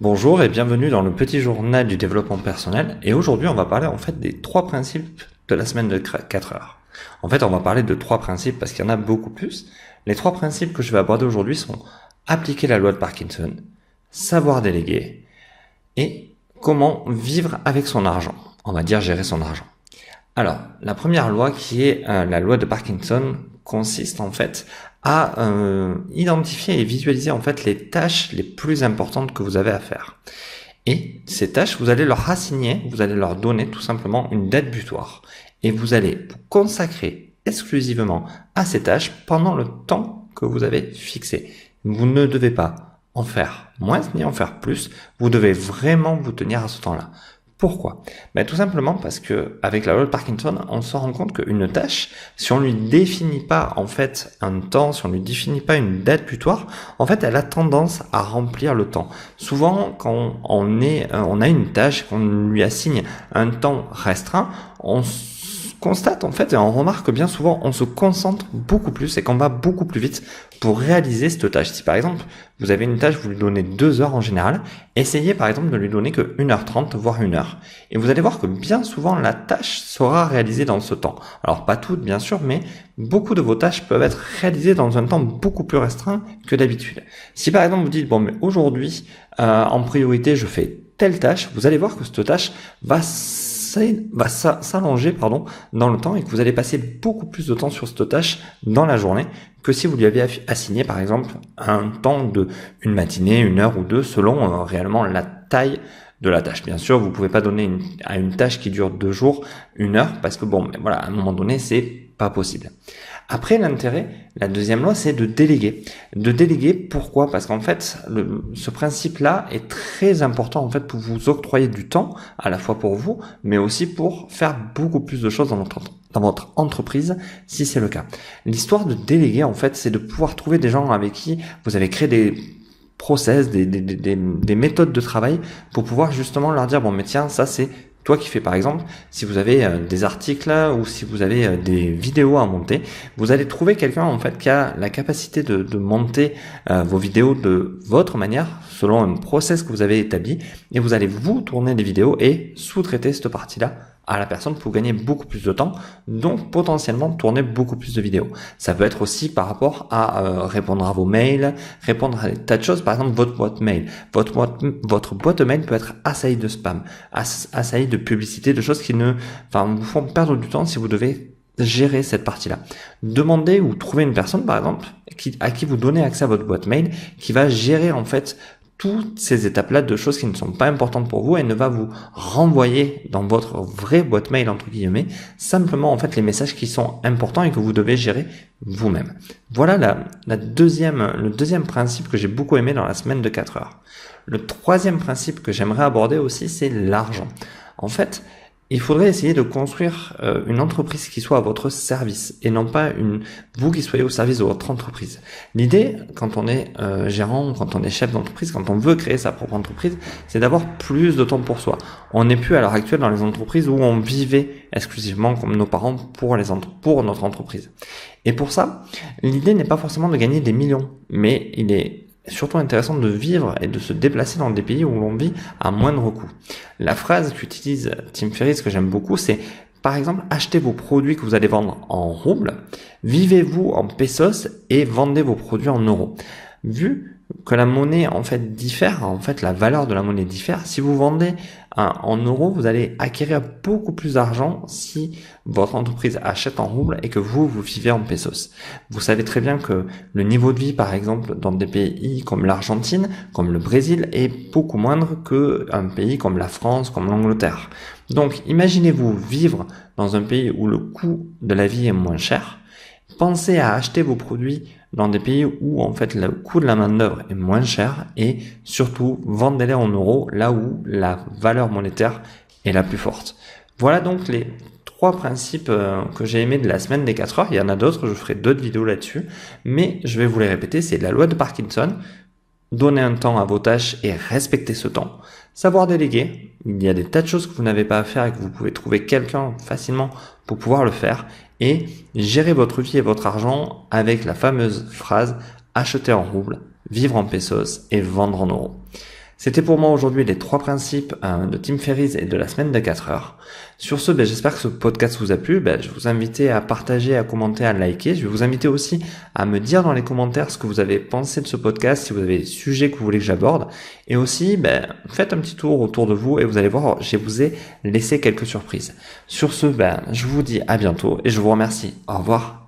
Bonjour et bienvenue dans le petit journal du développement personnel. Et aujourd'hui, on va parler des 3 principes de la semaine de 4 heures. En fait, on va parler de 3 principes parce qu'il y en a beaucoup plus. Les 3 principes que je vais aborder aujourd'hui sont appliquer la loi de Parkinson, savoir déléguer et comment vivre avec son argent. On va dire gérer son argent. Alors, la première loi qui est la loi de Parkinson consiste à identifier et visualiser les tâches les plus importantes que vous avez à faire. Et ces tâches, vous allez leur assigner, vous allez leur donner tout simplement une date butoir. Et vous allez vous consacrer exclusivement à ces tâches pendant le temps que vous avez fixé. Vous ne devez pas en faire moins ni en faire plus. Vous devez vraiment vous tenir à ce temps-là. Pourquoi? Tout simplement parce que avec la loi de Parkinson, on se rend compte qu'une tâche, si on lui définit pas un temps, si on lui définit pas une date butoir, elle a tendance à remplir le temps. Souvent, quand on a une tâche, qu'on lui assigne un temps restreint, on constate et on remarque que bien souvent on se concentre beaucoup plus et qu'on va beaucoup plus vite pour réaliser cette tâche. Si par exemple vous avez une tâche, vous lui donnez 2 heures en général, essayez par exemple de lui donner que 1h30 voire 1 heure. Et vous allez voir que bien souvent la tâche sera réalisée dans ce temps. Alors pas toutes bien sûr, mais beaucoup de vos tâches peuvent être réalisées dans un temps beaucoup plus restreint que d'habitude. Si par exemple vous dites bon mais aujourd'hui en priorité je fais telle tâche, vous allez voir que cette tâche va s'allonger dans le temps et que vous allez passer beaucoup plus de temps sur cette tâche dans la journée que si vous lui aviez assigné par exemple un temps de une matinée, 1 heure ou 2 selon réellement la taille de la tâche. Bien sûr, vous pouvez pas donner à une tâche qui dure 2 jours 1 heure parce que à un moment donné, c'est pas possible. Après, la deuxième loi, c'est de déléguer. De déléguer, pourquoi? Parce ce principe-là est très important pour vous octroyer du temps, à la fois pour vous, mais aussi pour faire beaucoup plus de choses dans votre entreprise, si c'est le cas. L'histoire de déléguer, c'est de pouvoir trouver des gens avec qui vous avez créé des process, des méthodes de travail pour pouvoir justement leur dire, tiens, ça c'est toi qui fais par exemple, si vous avez des articles ou si vous avez des vidéos à monter, vous allez trouver quelqu'un qui a la capacité de monter vos vidéos de votre manière, selon un process que vous avez établi, et vous allez vous tourner des vidéos et sous-traiter cette partie-là à la personne pour gagner beaucoup plus de temps, donc potentiellement tourner beaucoup plus de vidéos. Ça peut être aussi par rapport à répondre à vos mails, répondre à des tas de choses, par exemple votre boîte mail. Votre boîte mail peut être assaillie de spam, assaillie de publicité, de choses qui vous font perdre du temps si vous devez gérer cette partie-là. Demandez ou trouvez une personne par exemple à qui vous donnez accès à votre boîte mail qui va gérer toutes ces étapes-là de choses qui ne sont pas importantes pour vous et ne va vous renvoyer dans votre vraie boîte mail, entre guillemets, simplement les messages qui sont importants et que vous devez gérer vous-même. Voilà le deuxième principe que j'ai beaucoup aimé dans la semaine de 4 heures. Le troisième principe que j'aimerais aborder aussi, c'est l'argent. Il faudrait essayer de construire une entreprise qui soit à votre service et non pas vous qui soyez au service de votre entreprise. L'idée, quand on est gérant, quand on est chef d'entreprise, quand on veut créer sa propre entreprise, c'est d'avoir plus de temps pour soi. On n'est plus à l'heure actuelle dans les entreprises où on vivait exclusivement comme nos parents pour notre entreprise. Et pour ça, l'idée n'est pas forcément de gagner des millions, mais il est surtout intéressant de vivre et de se déplacer dans des pays où l'on vit à moindre coût. La phrase qu'utilise Tim Ferriss que j'aime beaucoup, c'est par exemple, achetez vos produits que vous allez vendre en roubles, vivez-vous en pesos et vendez vos produits en euros. Vu que la monnaie diffère, la valeur de la monnaie diffère, si vous vendez en euros, vous allez acquérir beaucoup plus d'argent si votre entreprise achète en roubles et que vous vivez en pesos. Vous savez très bien que le niveau de vie, par exemple, dans des pays comme l'Argentine, comme le Brésil, est beaucoup moindre qu'un pays comme la France, comme l'Angleterre. Donc, imaginez-vous vivre dans un pays où le coût de la vie est moins cher. Pensez à acheter vos produits dans des pays où le coût de la main-d'œuvre est moins cher et surtout vendez-les en euros là où la valeur monétaire est la plus forte. Voilà donc les 3 principes que j'ai aimés de la semaine des 4 heures. Il y en a d'autres, je ferai d'autres vidéos là-dessus, mais je vais vous les répéter. C'est la loi de Parkinson. Donnez un temps à vos tâches et respectez ce temps. Savoir déléguer. Il y a des tas de choses que vous n'avez pas à faire et que vous pouvez trouver quelqu'un facilement pour pouvoir le faire. Et gérer votre vie et votre argent avec la fameuse phrase « acheter en roubles, vivre en pesos et vendre en euros ». C'était pour moi aujourd'hui les 3 principes de Tim Ferriss et de la semaine de 4 heures. Sur ce, j'espère que ce podcast vous a plu. Je vais vous inviter à partager, à commenter, à liker. Je vais vous inviter aussi à me dire dans les commentaires ce que vous avez pensé de ce podcast, si vous avez des sujets que vous voulez que j'aborde. Et aussi, faites un petit tour autour de vous et vous allez voir, je vous ai laissé quelques surprises. Sur ce, je vous dis à bientôt et je vous remercie. Au revoir.